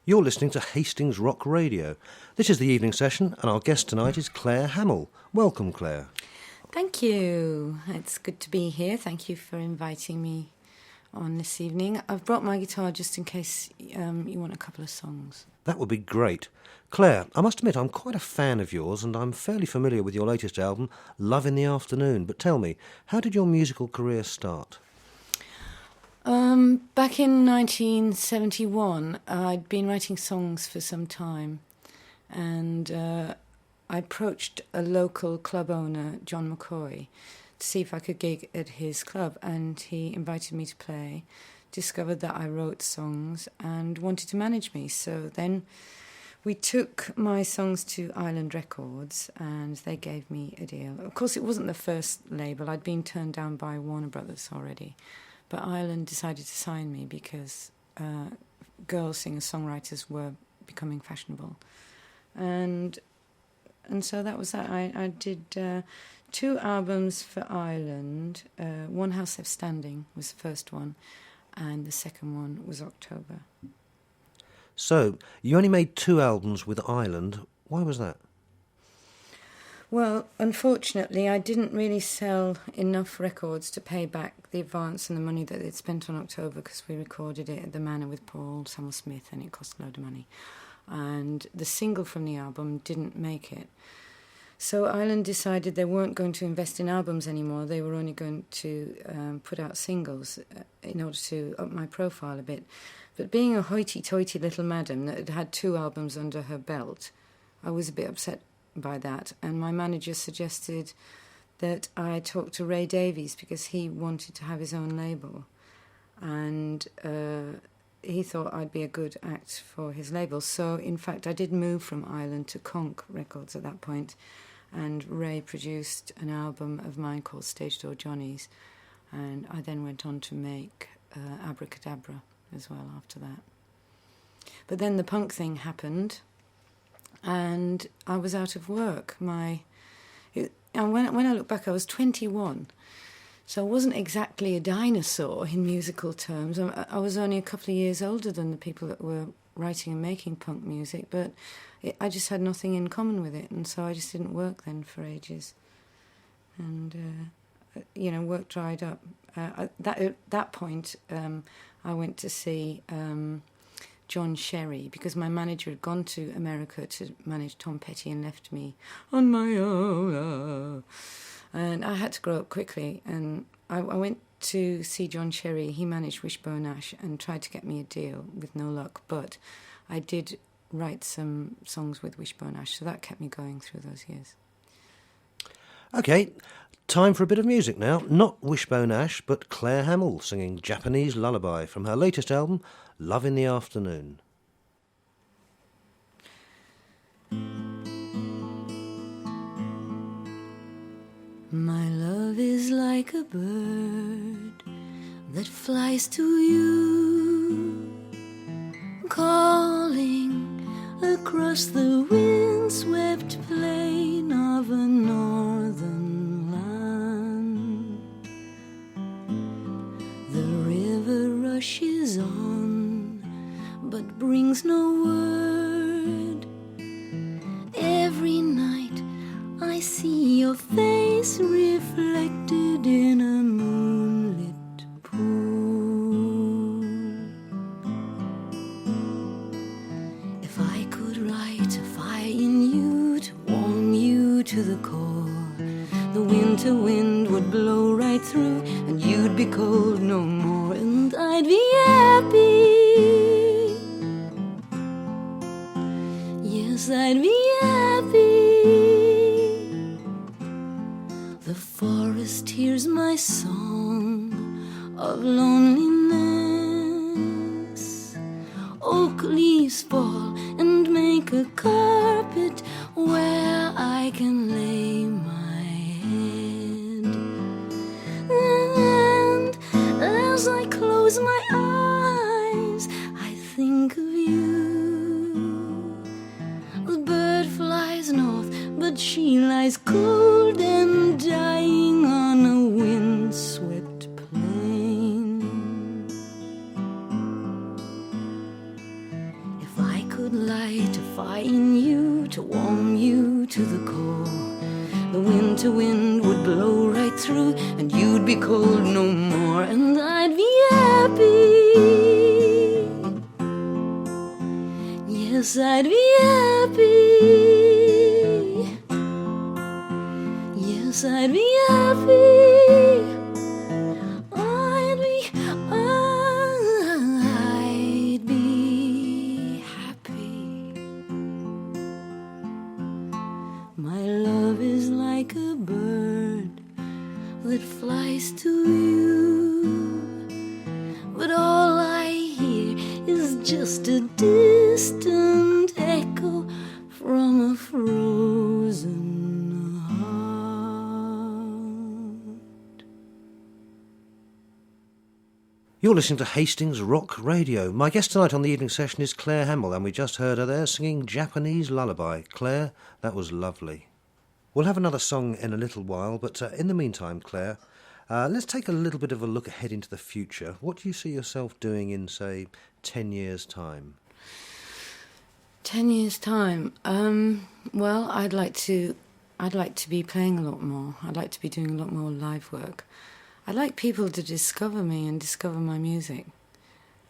You're listening to Hastings Rock Radio. This is the evening session, and our guest tonight is Claire Hamill. Welcome, Claire. Thank you. It's good to be here. Thank you for inviting me on this evening. I've brought my guitar just in case you want a couple of songs. That would be great. Claire, I must admit I'm quite a fan of yours, and I'm fairly familiar with your latest album, Love in the Afternoon. But tell me, how did your musical career start? Back in 1971, I'd been writing songs for some time, and I approached a local club owner, John McCoy, to see if I could gig at his club, and he invited me to play, discovered that I wrote songs, and wanted to manage me. So then we took my songs to Island Records, and they gave me a deal. Of course, it wasn't the first label. I'd been turned down by Warner Brothers already. But Ireland decided to sign me because girl singer-songwriters were becoming fashionable. And so that was that. I did 2 albums for Ireland. One House Left Standing was the first one, and the second one was October. So, you only made 2 albums with Ireland. Why was that? Well, unfortunately, I didn't really sell enough records to pay back the advance and the money that they'd spent on October, because we recorded it at the Manor with Paul Samuel Smith, and it cost a load of money. And the single from the album didn't make it. So Ireland decided they weren't going to invest in albums anymore. They were only going to put out singles in order to up my profile a bit. But being a hoity-toity little madam that had had 2 albums under her belt, I was a bit upset by that, and my manager suggested that I talk to Ray Davies because he wanted to have his own label, and he thought I'd be a good act for his label. So in fact I did move from Ireland to Conch Records at that point, and Ray produced an album of mine called Stage Door Johnnies, and I then went on to make Abracadabra as well after that. But then the punk thing happened, and I was out of work. And when I look back, I was 21, so I wasn't exactly a dinosaur in musical terms. I was only a couple of years older than the people that were writing and making punk music, but I just had nothing in common with it, and so I just didn't work then for ages. And, work dried up. At that point, I went to see John Sherry, because my manager had gone to America to manage Tom Petty and left me on my own. And I had to grow up quickly, and I went to see John Sherry. He managed Wishbone Ash and tried to get me a deal with no luck, but I did write some songs with Wishbone Ash, so that kept me going through those years. OK, time for a bit of music now. Not Wishbone Ash, but Claire Hamill singing Japanese Lullaby from her latest album, Love in the Afternoon. My love is like a bird that flies to you, calling across the windswept plain of a northern land. The river rushes on, but brings no word. Every night I see your face reflected in a moonlit pool. If I could light a fire in you to warm you to the core, the winter wind would blow right through and you'd be cold no more, and I'd be happy. Yes, I'd be happy. The forest hears my song of loneliness. Oak leaves fall and make a carpet where I can lay my head. And as I close my eyes, I think of you. The bird flies north, but she lies cold and dying on a windswept plain. If I could light a fire in you to warm you to the core. The winter wind would blow right through, and you'd be cold no more, and I'd be happy. Yes, I'd be happy. Yes, I'd be happy. I'd be happy. My love is like a bird that flies to you, but all I hear is just a distant echo from a frozen heart. You're listening to Hastings Rock Radio. My guest tonight on the evening session is Claire Hamill, and we just heard her there singing Japanese Lullaby. Claire, that was lovely. We'll have another song in a little while, but in the meantime, Claire, let's take a little bit of a look ahead into the future. What do you see yourself doing in, say, 10 years' time? 10 years' time. Well, I'd like to be playing a lot more. I'd like to be doing a lot more live work. I'd like people to discover me and discover my music.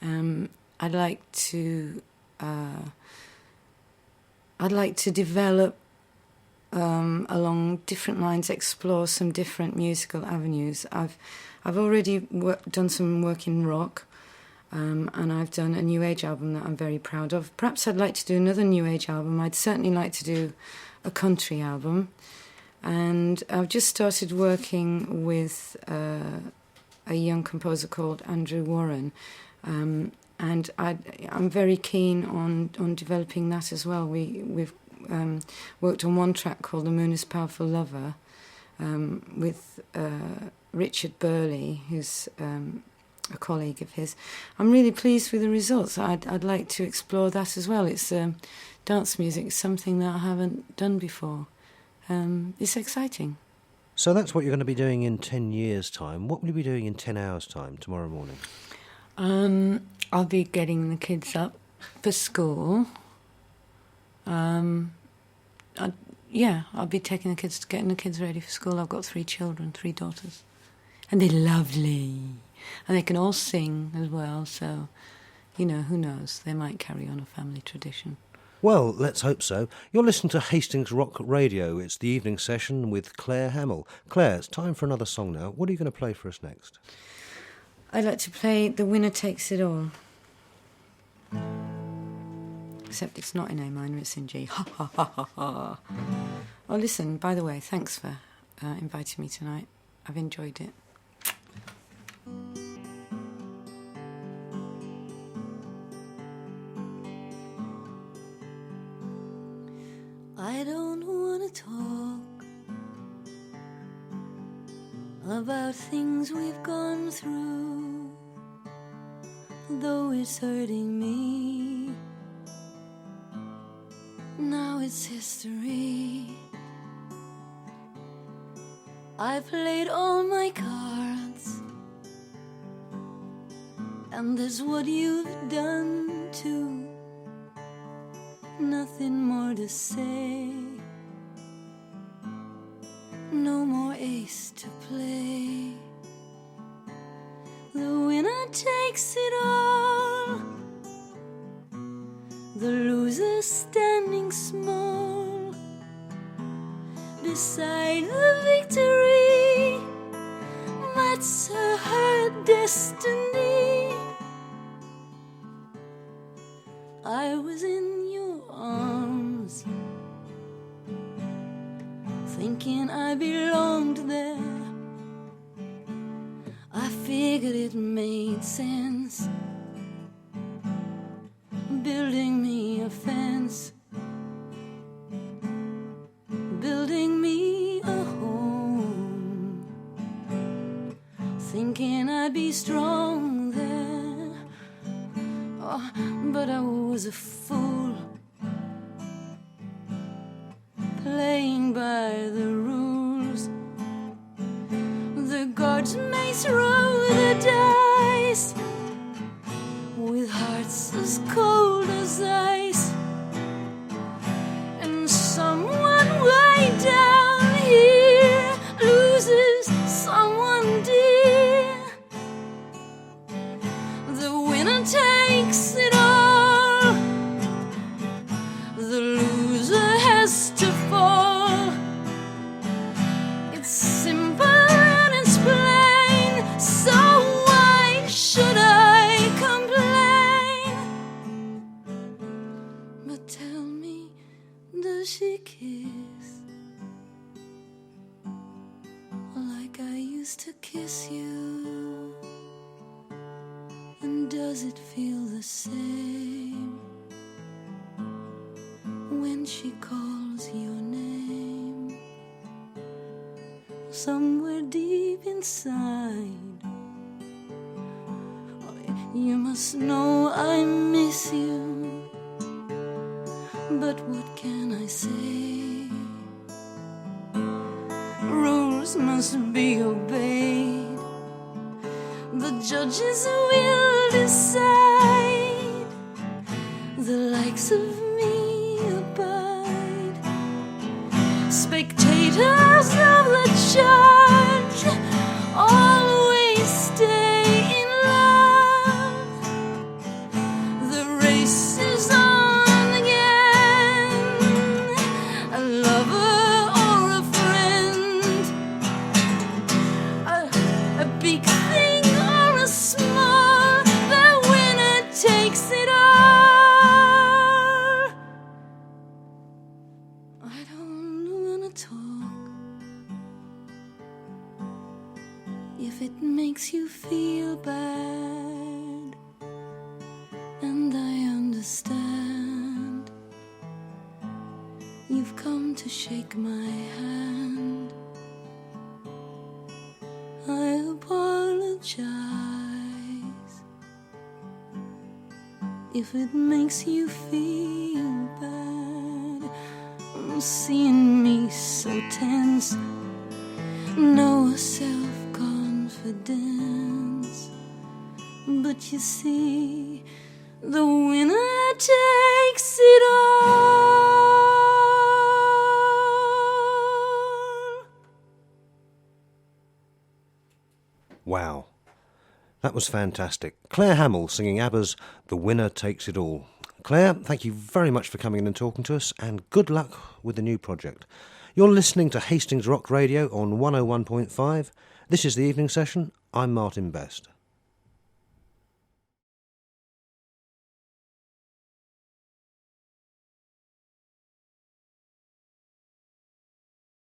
I'd like to develop along different lines, explore some different musical avenues. I've already done some work in rock, and I've done a New Age album that I'm very proud of. Perhaps I'd like to do another New Age album. I'd certainly like to do a country album. And I've just started working with a young composer called Andrew Warren, and I'm very keen on developing that as well. We've worked on one track called The Moon is Powerful Lover with Richard Burley, who's a colleague of his. I'm really pleased with the results. I'd like to explore that as well. It's dance music, something that I haven't done before. It's exciting. So that's what you're going to be doing in 10 years' time. What will you be doing in 10 hours' time tomorrow morning? I'll be getting the kids up for school. I'll be getting the kids ready for school. I've got 3 children, 3 daughters. And they're lovely. And they can all sing as well, so, who knows? They might carry on a family tradition. Well, let's hope so. You're listening to Hastings Rock Radio. It's the evening session with Claire Hamill. Claire, it's time for another song now. What are you going to play for us next? I'd like to play The Winner Takes It All. Except it's not in A minor, it's in G. Ha ha ha ha ha. Oh, listen, by the way, thanks for inviting me tonight. I've enjoyed it. I don't want to talk about things we've gone through, though it's hurting me. Now it's history. I've played all my cards, and that's what you've done too. Nothing more to say, no more ace to play. The winner takes it all, the loser standing small beside the victory. That's her destiny. I was in your arms, thinking I belonged there. I figured it made sense, building me a fence, building me a home, thinking I'd be strong there. Oh, but I was a fool, playing by the rules. The gods may throw the dice with hearts as cold as ice. But tell me, does she kiss like I used to kiss you? And does it feel the same when she calls your name? Somewhere deep inside, oh, you must know I miss you. But what can I say? Rules must be obeyed. The judges will decide. The likes of me abide. Spectators of the judge always stay in love. The race is on again. A lover or a friend, a big thing or a small, the winner takes it all. I don't wanna talk if it makes you feel bad, and I understand. You've come to shake my hand. I apologize if it makes you feel bad. Seeing me so tense, no self-confidence. But you see, the winner takes it all. Wow, that was fantastic. Claire Hamill singing ABBA's The Winner Takes It All. Claire, thank you very much for coming in and talking to us, and good luck with the new project. You're listening to Hastings Rock Radio on 101.5. This is the evening session. I'm Martin Best.